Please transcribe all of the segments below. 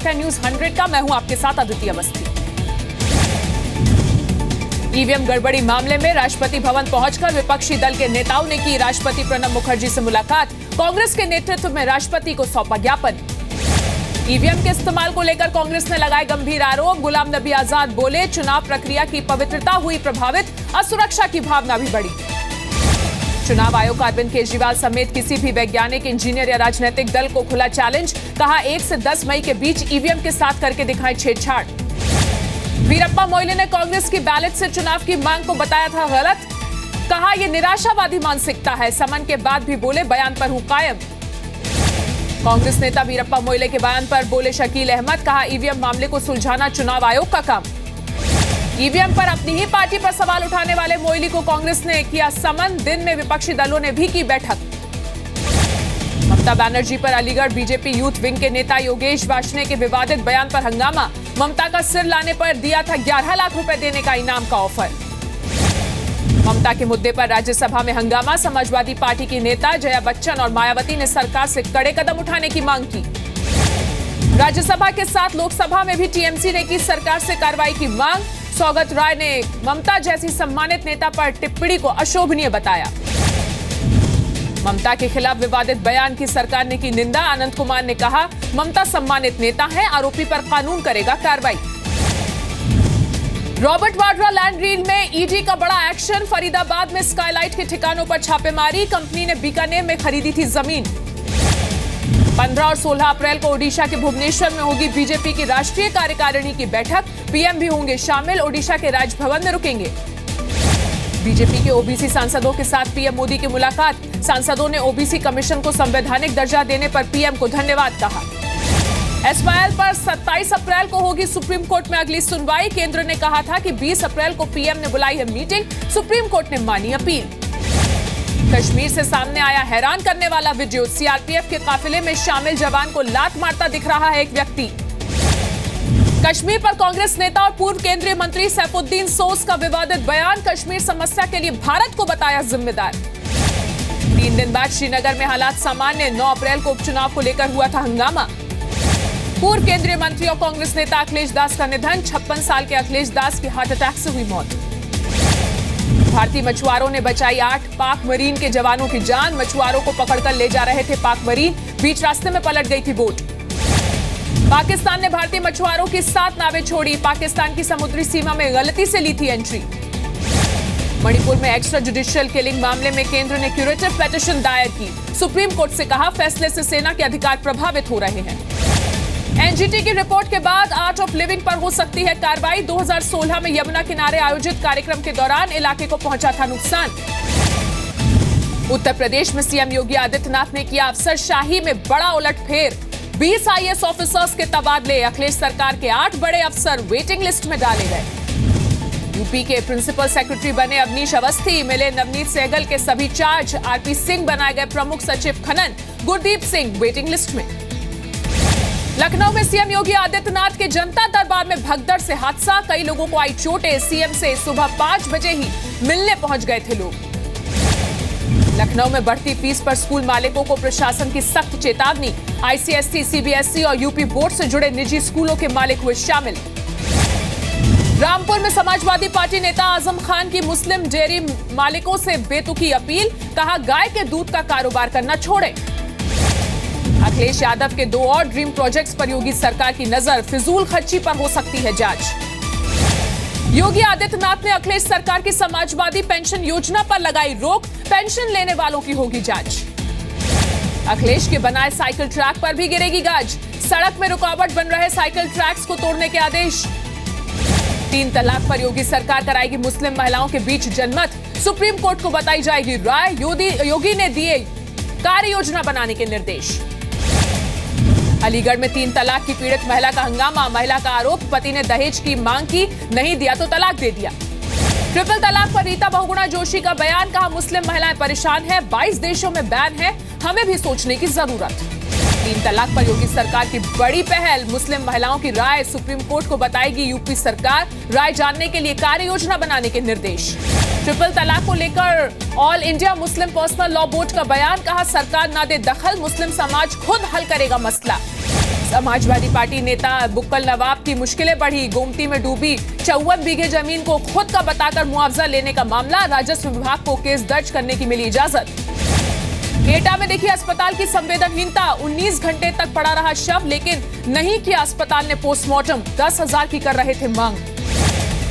वक्त है न्यूज 100 का। मैं हूं आपके साथ अदिति अवस्थी। ईवीएम गड़बड़ी मामले में राष्ट्रपति भवन पहुंचकर विपक्षी दल के नेताओं ने की राष्ट्रपति प्रणब मुखर्जी से मुलाकात। कांग्रेस के नेतृत्व में राष्ट्रपति को सौंपा ज्ञापन। ईवीएम के इस्तेमाल को लेकर कांग्रेस ने लगाए गंभीर आरोप। गुलाम नबी आजाद बोले, चुनाव प्रक्रिया की पवित्रता हुई प्रभावित, असुरक्षा की भावना भी बढ़ी। चुनाव आयोग का अरविंद केजरीवाल समेत किसी भी वैज्ञानिक, इंजीनियर या राजनीतिक दल को खुला चैलेंज। कहा 1 से 10 मई के बीच ईवीएम के साथ करके दिखाएं छेड़छाड़। वीरप्पा मोइली ने कांग्रेस की बैलेट से चुनाव की मांग को बताया था गलत। कहा यह निराशावादी मानसिकता है। समन के बाद भी बोले, बयान पर हूं कायम। कांग्रेस नेता वीरप्पा मोइली के बयान पर बोले शकील अहमद। कहा ईवीएम मामले को सुलझाना चुनाव आयोग का काम। ईवीएम पर अपनी ही पार्टी पर सवाल उठाने वाले मोइली को कांग्रेस ने किया समन। दिन में विपक्षी दलों ने भी की बैठक। ममता बनर्जी पर अलीगढ़ बीजेपी यूथ विंग के नेता योगेश वार्ष्णेय के विवादित बयान पर हंगामा। ममता का सिर लाने पर दिया था 11 लाख रुपए देने का इनाम का ऑफर। ममता के मुद्दे पर राज्यसभा में हंगामा। समाजवादी पार्टी की नेता जया बच्चन और मायावती ने सरकार से कड़े कदम उठाने की मांग की। राज्यसभा के साथ लोकसभा में भी टीएमसी ने की सरकार से कार्रवाई की मांग। सौगत राय ने ममता जैसी सम्मानित नेता पर टिप्पणी को अशोभनीय बताया। ममता के खिलाफ विवादित बयान की सरकार ने की निंदा। अनंत कुमार ने कहा, ममता सम्मानित नेता है, आरोपी पर कानून करेगा कार्रवाई। रॉबर्ट वाड्रा लैंड डील में ईडी का बड़ा एक्शन। फरीदाबाद में स्काईलाइट के ठिकानों पर छापेमारी। कंपनी ने बीकानेर में खरीदी थी जमीन। 15 और 16 अप्रैल को ओडिशा के भुवनेश्वर में होगी बीजेपी की राष्ट्रीय कार्यकारिणी की बैठक। पीएम भी होंगे शामिल। ओडिशा के राजभवन में रुकेंगे। बीजेपी के ओबीसी सांसदों के साथ पीएम मोदी की मुलाकात। सांसदों ने ओबीसी कमीशन को संवैधानिक दर्जा देने पर पीएम को धन्यवाद कहा। एसवाईएल पर 27 अप्रैल को होगी सुप्रीम कोर्ट में अगली सुनवाई। केंद्र ने कहा था कि 20 अप्रैल को पीएम ने बुलाई है मीटिंग। सुप्रीम कोर्ट ने मानी अपील। कश्मीर से सामने आया हैरान करने वाला वीडियो। सीआरपीएफ के काफिले में शामिल जवान को लात मारता दिख रहा है एक व्यक्ति। कश्मीर पर कांग्रेस नेता और पूर्व केंद्रीय मंत्री सैफुद्दीन सोज का विवादित बयान। कश्मीर समस्या के लिए भारत को बताया जिम्मेदार। 3 दिन बाद श्रीनगर में हालात सामान्य। 9 अप्रैल को उपचुनाव को लेकर हुआ था हंगामा। पूर्व केंद्रीय मंत्री और कांग्रेस नेता अखिलेश दास का निधन। 56 साल के अखिलेश दास की हार्ट अटैक से हुई मौत। भारतीय मछुआरों ने बचाई 8 पाक मरीन के जवानों की जान। मछुआरों को पकड़कर ले जा रहे थे पाक मरीन। बीच रास्ते में पलट गई थी बोट। पाकिस्तान ने भारतीय मछुआरों की 7 नावें छोड़ी। पाकिस्तान की समुद्री सीमा में गलती से ली थी एंट्री। मणिपुर में एक्स्ट्रा जुडिशियल किलिंग मामले में केंद्र ने क्यूरेटिव पिटीशन दायर की। सुप्रीम कोर्ट से कहा, फैसले से सेना के अधिकार प्रभावित हो रहे हैं। एनजीटी की रिपोर्ट के बाद आर्ट ऑफ लिविंग पर हो सकती है कार्रवाई। 2016 में यमुना किनारे आयोजित कार्यक्रम के दौरान इलाके को पहुंचा था नुकसान। उत्तर प्रदेश में सीएम योगी आदित्यनाथ ने किया अफसरशाही में बड़ा उलटफेर। 20 आईएएस ऑफिसर्स के तबादले। अखिलेश सरकार के 8 बड़े अफसर वेटिंग लिस्ट में डाले गए। यूपी के प्रिंसिपल सेक्रेटरी बने अवनीश अवस्थी। मिले नवनीत सहगल के सभी चार्ज। आरपी सिंह बनाए गए प्रमुख सचिव खनन। गुरदीप सिंह वेटिंग लिस्ट में। लखनऊ में सीएम योगी आदित्यनाथ के जनता दरबार में भगदड़ से हादसा। कई लोगों को आई चोटें। सीएम से सुबह 5 बजे ही मिलने पहुंच गए थे लोग। लखनऊ में बढ़ती फीस पर स्कूल मालिकों को प्रशासन की सख्त चेतावनी। आईसीएसई, सीबीएसई और यूपी बोर्ड से जुड़े निजी स्कूलों के मालिक हुए शामिल। रामपुर में समाजवादी पार्टी नेता आजम खान की मुस्लिम डेयरी मालिकों से बेतुकी अपील। कहा, गाय के दूध का कारोबार करना छोड़ें। अखिलेश यादव के 2 और ड्रीम प्रोजेक्ट्स पर योगी सरकार की नजर। फिजूल खर्ची पर हो सकती है जांच। योगी आदित्यनाथ ने अखिलेश सरकार की समाजवादी पेंशन योजना पर लगाई रोक। पेंशन लेने वालों की होगी जांच। अखिलेश के बनाए साइकिल ट्रैक पर भी गिरेगी गाज। सड़क में रुकावट बन रहे साइकिल ट्रैक्स को तोड़ने के आदेश। 3 तलाक पर योगी सरकार कराएगी मुस्लिम महिलाओं के बीच जनमत। सुप्रीम कोर्ट को बताई जाएगी राय। योगी ने दिए कार्य योजना बनाने के निर्देश। अलीगढ़ में 3 तलाक की पीड़ित महिला का हंगामा। महिला का आरोप, पति ने दहेज की मांग की, नहीं दिया तो तलाक दे दिया। ट्रिपल तलाक पर रीता बहुगुणा जोशी का बयान। कहा, मुस्लिम महिलाएं परेशान हैं। 22 देशों में बैन है, हमें भी सोचने की जरूरत। 3 तलाक पर योगी सरकार की बड़ी पहल। मुस्लिम महिलाओं की राय सुप्रीम कोर्ट को बताएगी यूपी सरकार। राय जानने के लिए कार्य योजना बनाने के निर्देश। ट्रिपल तलाक को लेकर all India Muslim personal law board का बयान। कहा, सरकार ना दे दखल, मुस्लिम समाज खुद हल करेगा मसला। समाजवादी पार्टी नेता बुक्कल नवाब की मुश्किलें बढ़ी। गोमती में डूबी 54 बीघे जमीन को खुद का बताकर मुआवजा लेने का मामला, राजस्व विभाग को केस दर्ज करने की मिली इजाजत। एटा में देखिए अस्पताल की संवेदनहीनता, 19 घंटे तक पड़ा रहा शव, लेकिन नहीं किया अस्पताल ने पोस्टमार्टम। 10,000 की कर रहे थे मांग।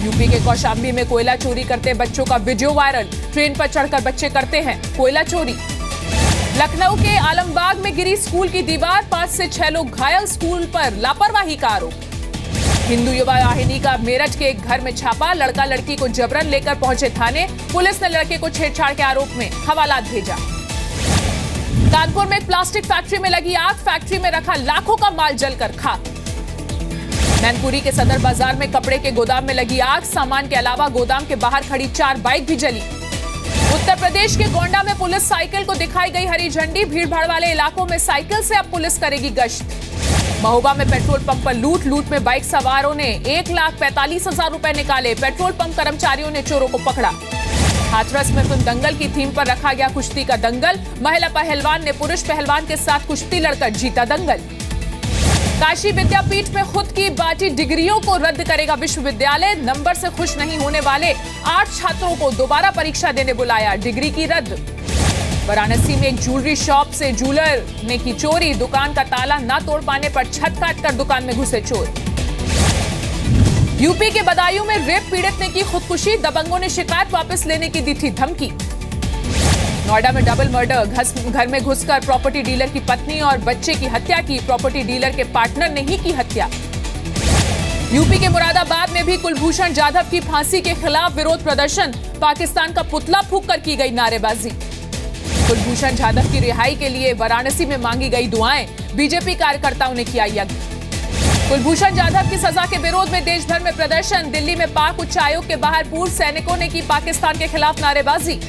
यूपी के कौशाम्बी में कोयला चोरी करते बच्चों का वीडियो वायरल, ट्रेन पर चढ़कर बच्चे करते हैं कोयला चोरी। लखनऊ के आलमबाग में गिरी स्कूल की दीवार, 5 से 6 लोग घायल, स्कूल पर लापरवाही का आरोप। हिंदू युवा वाहिनी का मेरठ के एक घर में छापा, लड़का लड़की को जबरन लेकर पहुंचे थाने, पुलिस ने लड़के को छेड़छाड़ के आरोप में हवालात भेजा। कानपुर में एक प्लास्टिक फैक्ट्री में लगी आग, फैक्ट्री में रखा लाखों का माल जलकर खाक। मैनपुरी के सदर बाजार में कपड़े के गोदाम में लगी आग, सामान के अलावा गोदाम के बाहर खड़ी 4 बाइक भी जली। उत्तर प्रदेश के गोंडा में पुलिस साइकिल को दिखाई गई हरी झंडी, भीड़ भाड़ वाले इलाकों में साइकिल से अब पुलिस करेगी गश्त। महोबा में पेट्रोल पंप पर लूट में बाइक सवारों ने 1,45,000 रुपए निकाले, पेट्रोल पंप कर्मचारियों ने चोरों को पकड़ा। हाथरस में फिल्म दंगल की थीम पर रखा गया कुश्ती का दंगल, महिला पहलवान ने पुरुष पहलवान के साथ कुश्ती लड़कर जीता दंगल। काशी विद्यापीठ में खुद की बांटी डिग्रियों को रद्द करेगा विश्वविद्यालय, नंबर से खुश नहीं होने वाले 8 छात्रों को दोबारा परीक्षा देने बुलाया, डिग्री की रद्द। वाराणसी में एक ज्वेलरी शॉप से ज्वेलर ने की चोरी, दुकान का ताला न तोड़ पाने पर छत काटकर दुकान में घुसे चोर। यूपी के बदायूं में रेप पीड़ित ने की खुदकुशी, दबंगों ने शिकायत वापस लेने की दी थी धमकी। नोएडा में डबल मर्डर, घर में घुसकर प्रॉपर्टी डीलर की पत्नी और बच्चे की हत्या की, प्रॉपर्टी डीलर के पार्टनर ने ही की हत्या। यूपी के मुरादाबाद में भी कुलभूषण जाधव की फांसी के खिलाफ विरोध प्रदर्शन, पाकिस्तान का पुतला फूंक कर की गई नारेबाजी। कुलभूषण जाधव की रिहाई के लिए वाराणसी में मांगी गई दुआएं, बीजेपी कार्यकर्ताओं ने किया यज्ञ। कुलभूषण जाधव की सजा के विरोध में देश भर में प्रदर्शन, दिल्ली में पाक उच्चायोग के बाहर पूर्व सैनिकों ने की पाकिस्तान के खिलाफ नारेबाजी।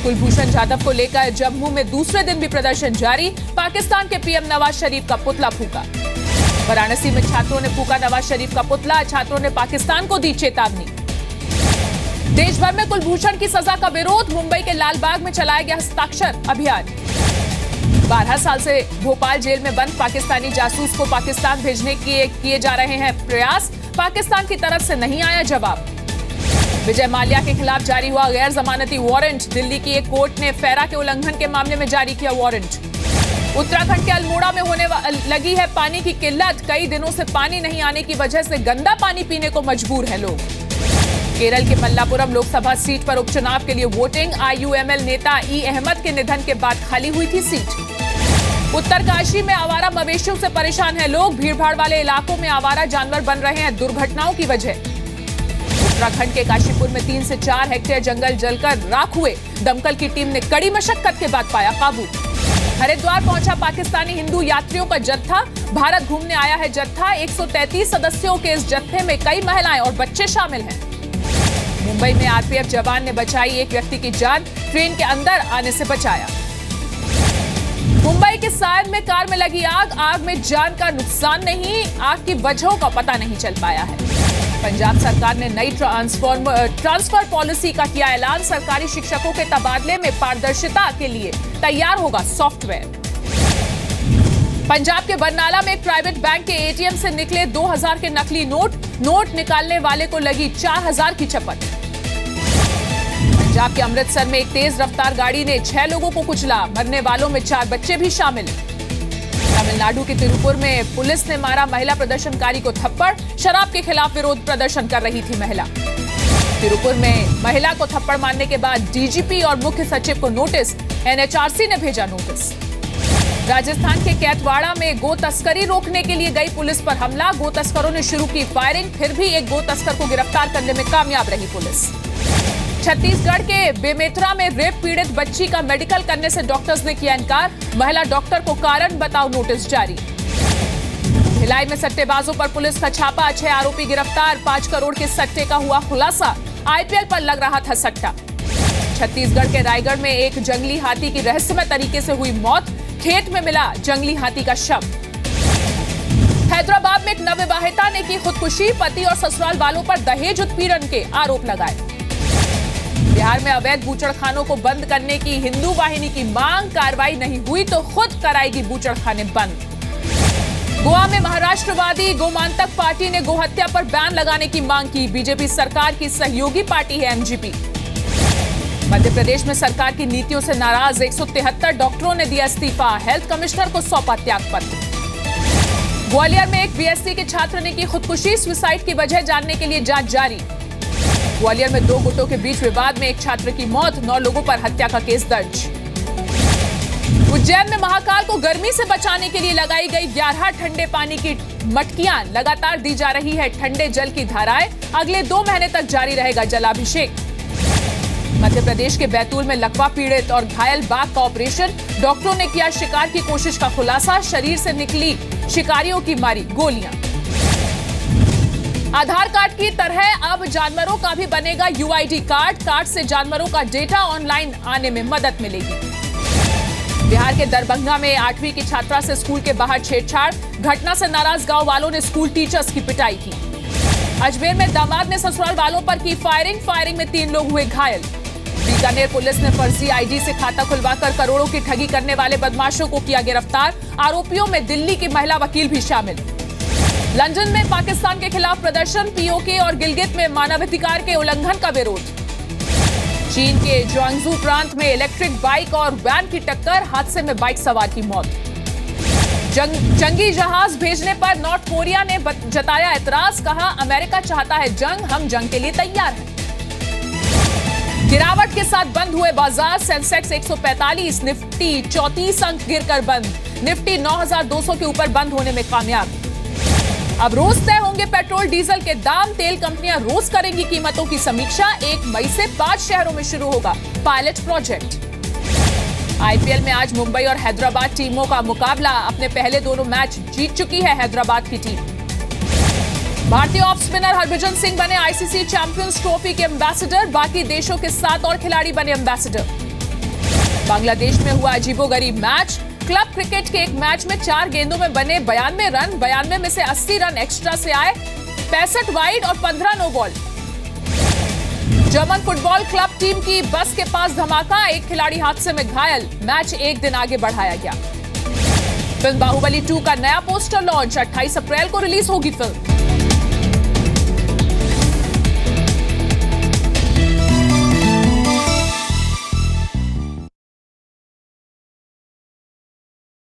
कुलभूषण जाधव को लेकर जम्मू में दूसरे दिन भी प्रदर्शन जारी, पाकिस्तान के पीएम नवाज शरीफ का पुतला फूंका। वाराणसी में छात्रों ने फूंका नवाज शरीफ का पुतला, छात्रों ने पाकिस्तान को दी चेतावनी। देश भर में कुलभूषण की सजा का विरोध, मुंबई के लालबाग में चलाया गया हस्ताक्षर अभियान। 12 साल से भोपाल जेल में बंद पाकिस्तानी जासूस को पाकिस्तान भेजने के किए जा रहे हैं प्रयास, पाकिस्तान की तरफ से नहीं आया जवाब। विजय माल्या के खिलाफ जारी हुआ गैर जमानती वारंट, दिल्ली की एक कोर्ट ने फेरा के उल्लंघन के मामले में जारी किया वारंट। उत्तराखंड के अल्मोड़ा में होने लगी है पानी की किल्लत, कई दिनों से पानी नहीं आने की वजह से गंदा पानी पीने को मजबूर है लोग। केरल के मल्लापुरम लोकसभा सीट पर उपचुनाव के लिए वोटिंग, IUML नेता ई अहमद के निधन के बाद खाली हुई थी सीट। उत्तरकाशी में आवारा मवेशियों से परेशान है लोग, भीड़भाड़ वाले इलाकों में आवारा जानवर बन रहे हैं दुर्घटनाओं की वजह। उत्तराखंड के काशीपुर में 3 से 4 हेक्टेयर जंगल जलकर राख हुए, दमकल की टीम ने कड़ी मशक्कत के बाद पाया काबू। हरिद्वार पहुंचा पाकिस्तानी हिंदू यात्रियों का जत्था, भारत घूमने आया है जत्था, 133 सदस्यों के इस जत्थे में कई महिलाएं और बच्चे शामिल हैं। मुंबई में आरपीएफ जवान ने बचाई एक व्यक्ति की जान, ट्रेन के अंदर आने से बचाया। मुंबई के सायन में कार में लगी आग में जान का नुकसान नहीं, आग की वजहों का पता नहीं चल पाया है। पंजाब सरकार ने नई ट्रांसफर पॉलिसी का किया ऐलान, सरकारी शिक्षकों के तबादले में पारदर्शिता के लिए तैयार होगा सॉफ्टवेयर। पंजाब के बरनाला में एक प्राइवेट बैंक के एटीएम से निकले 2000 के नकली नोट निकालने वाले को लगी 4000 की चपत। पंजाब के अमृतसर में एक तेज रफ्तार गाड़ी ने 6 लोगों को कुचला, मरने वालों में 4 बच्चे भी शामिल। तमिलनाडु के तिरुपुर में पुलिस ने मारा महिला प्रदर्शनकारी को थप्पड़, शराब के खिलाफ विरोध प्रदर्शन कर रही थी महिला। तिरुपुर में महिला को थप्पड़ मारने के बाद डीजीपी और मुख्य सचिव को नोटिस, एनएचआरसी ने भेजा नोटिस। राजस्थान के कैतवाड़ा में गो तस्करी रोकने के लिए गई पुलिस पर हमला, गो तस्करों ने शुरू की फायरिंग, फिर भी एक गो तस्कर को गिरफ्तार करने में कामयाब रही पुलिस। छत्तीसगढ़ के बेमेतरा में रेप पीड़ित बच्ची का मेडिकल करने से डॉक्टर्स ने किया इनकार, महिला डॉक्टर को कारण बताओ नोटिस जारी। भिलाई में सट्टेबाजों पर पुलिस का छापा, 6 आरोपी गिरफ्तार, 5 करोड़ के सट्टे का हुआ खुलासा, आईपीएल पर लग रहा था सट्टा। छत्तीसगढ़ के रायगढ़ में एक जंगली हाथी की रहस्यमय तरीके से हुई मौत, खेत में मिला जंगली हाथी का शव। हैदराबाद में एक नवविवाहिता ने की खुदकुशी, पति और ससुराल वालों पर दहेज उत्पीड़न के आरोप लगाए। बिहार में अवैध बूचड़खानों को बंद करने की हिंदू वाहिनी की मांग, कार्रवाई नहीं हुई तो खुद कराएगी बूचड़खाने बंद। गोवा में महाराष्ट्रवादी गोमांतक पार्टी ने गोहत्या पर बैन लगाने की मांग की। बीजेपी सरकार की सहयोगी पार्टी है एमजीपी। मध्य प्रदेश में सरकार की नीतियों से नाराज 173 डॉक्टरों ने दिया इस्तीफा। हेल्थ कमिश्नर को सौंपा त्याग पत्र। ग्वालियर में एक बीएससी के छात्र ने की खुदकुशी। सुसाइड की वजह जानने के लिए जांच जारी। ग्वालियर में दो गुटों के बीच विवाद में एक छात्र की मौत, 9 लोगों पर हत्या का केस दर्ज। उज्जैन में महाकाल को गर्मी से बचाने के लिए लगाई गई 11 ठंडे पानी की मटकियां। लगातार दी जा रही है ठंडे जल की धाराएं। अगले 2 महीने तक जारी रहेगा जलाभिषेक। मध्य प्रदेश के बैतूल में लकवा पीड़ित और घायल बाघ का ऑपरेशन। डॉक्टरों ने किया शिकार की कोशिश का खुलासा। शरीर से निकली शिकारियों की मारी गोलियां। आधार कार्ड की तरह अब जानवरों का भी बनेगा यूआईडी कार्ड। कार्ड से जानवरों का डेटा ऑनलाइन आने में मदद मिलेगी। बिहार के दरभंगा में 8वीं की छात्रा से स्कूल के बाहर छेड़छाड़। घटना से नाराज गांव वालों ने स्कूल टीचर्स की पिटाई की। अजमेर में दामाद ने ससुराल वालों पर की फायरिंग में 3 लोग हुए घायल। बीकानेर पुलिस ने फर्जी आईडी से खाता खुलवाकर करोड़ों की ठगी करने वाले बदमाशों को किया गिरफ्तार। आरोपियों में दिल्ली की महिला वकील भी शामिल। लंदन में पाकिस्तान के खिलाफ प्रदर्शन। पीओके और गिलगित में मानवाधिकार के उल्लंघन का विरोध। चीन के ज्वांगजू प्रांत में इलेक्ट्रिक बाइक और वैन की टक्कर। हादसे में बाइक सवार की मौत। जंगी जहाज भेजने पर नॉर्थ कोरिया ने जताया एतराज। कहा अमेरिका चाहता है जंग, हम जंग के लिए तैयार हैं। गिरावट के साथ बंद हुए बाजार। सेंसेक्स 145, निफ्टी 34 अंक गिरकर बंद। निफ्टी 9200 के ऊपर बंद होने में कामयाब। अब रोज तय होंगे पेट्रोल डीजल के दाम। तेल कंपनियां रोज करेंगी कीमतों की समीक्षा। 1 मई से 5 शहरों में शुरू होगा पायलट प्रोजेक्ट। आईपीएल में आज मुंबई और हैदराबाद टीमों का मुकाबला। अपने पहले दोनों मैच जीत चुकी है हैदराबाद की टीम। भारतीय ऑफ स्पिनर हरभजन सिंह बने आईसीसी चैंपियंस ट्रॉफी के एम्बेसडर। बाकी देशों के 7 और खिलाड़ी बने एम्बेसडर। बांग्लादेश में हुआ अजीबोगरीब मैच। क्लब क्रिकेट के एक मैच में 4 गेंदों में बने 92 रन। 92 में से 80 रन एक्स्ट्रा से आए। 65 वाइड और 15 no ball. German football club team की बस के पास धमाका। एक खिलाड़ी हादसे में घायल। मैच 1 दिन आगे बढ़ाया गया। फिल्म बाहुबली 2 का नया पोस्टर लॉन्च। 28 अप्रैल को रिलीज होगी फिल्म।